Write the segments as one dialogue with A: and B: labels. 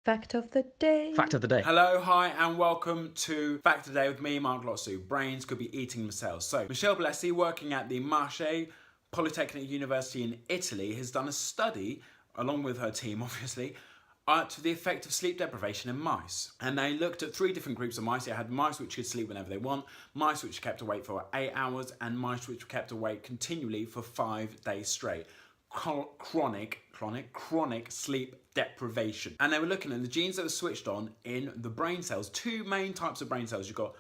A: Fact of the day.
B: Fact of the day.
C: Hello, hi, and welcome to Fact of the Day with me, Mark Lotsu. Brains could be eating themselves. So, Michele Bellesi, working at the Marche Polytechnic University in Italy, has done a study, along with her team, obviously, to the effect of sleep deprivation in mice. And they looked at 3 different groups of mice. They had mice which could sleep whenever they want, mice which were kept awake for 8 hours, and mice which were kept awake continually for 5 days straight. Chronic sleep deprivation. And they were looking at the genes that were switched on in the brain cells. 2 main types of brain cells. You've got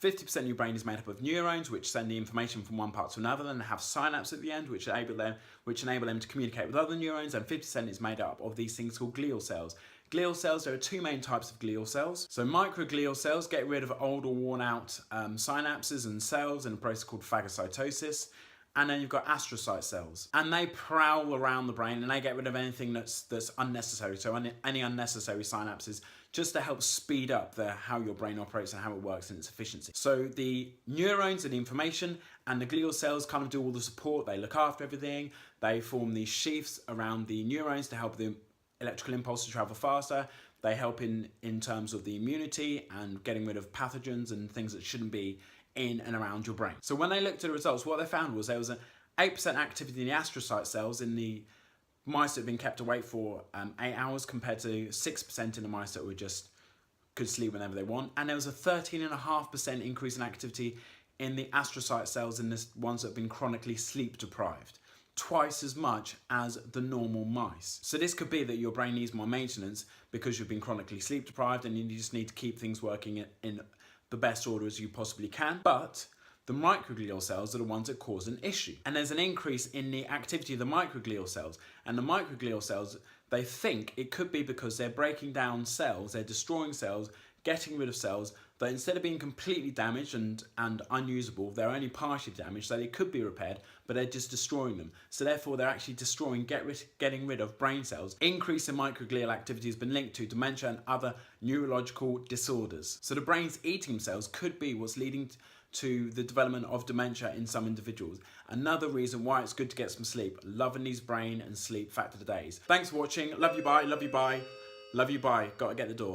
C: 50% of your brain is made up of neurons, which send the information from one part to another, and have synapses at the end, which enable them to communicate with other neurons, and 50% is made up of these things called glial cells. Glial cells, there are 2 main types of glial cells. So microglial cells get rid of old or worn out synapses and cells in a process called phagocytosis. And then you've got astrocyte cells, and they prowl around the brain and they get rid of anything that's unnecessary. So any unnecessary synapses, just to help speed up how your brain operates and how it works and its efficiency. So the neurons are the information, and the glial cells kind of do all the support. They look after everything. They form these sheaths around the neurons to help the electrical impulse to travel faster. They help in terms of the immunity and getting rid of pathogens and things that shouldn't be in and around your brain. So when they looked at the results, what they found was there was an 8% activity in the astrocyte cells in the mice that had been kept awake for 8 hours, compared to 6% in the mice that could sleep whenever they want. And there was a 13.5% increase in activity in the astrocyte cells in the ones that have been chronically sleep deprived. Twice as much as the normal mice. So this could be that your brain needs more maintenance because you've been chronically sleep deprived, and you just need to keep things working in the best order as you possibly can. But the microglial cells are the ones that cause an issue. And there's an increase in the activity of the microglial cells. And the microglial cells, they think it could be because they're breaking down cells, they're destroying cells, getting rid of cells that instead of being completely damaged and unusable, they're only partially damaged, so they could be repaired, but they're just destroying them. So therefore, they're actually destroying, getting rid of brain cells. Increase in microglial activity has been linked to dementia and other neurological disorders. So the brain's eating cells could be what's leading to the development of dementia in some individuals. Another reason why it's good to get some sleep. Loving these brain and sleep fact of the days. Thanks for watching. Love you, bye. Love you, bye. Love you, bye. Gotta get the door.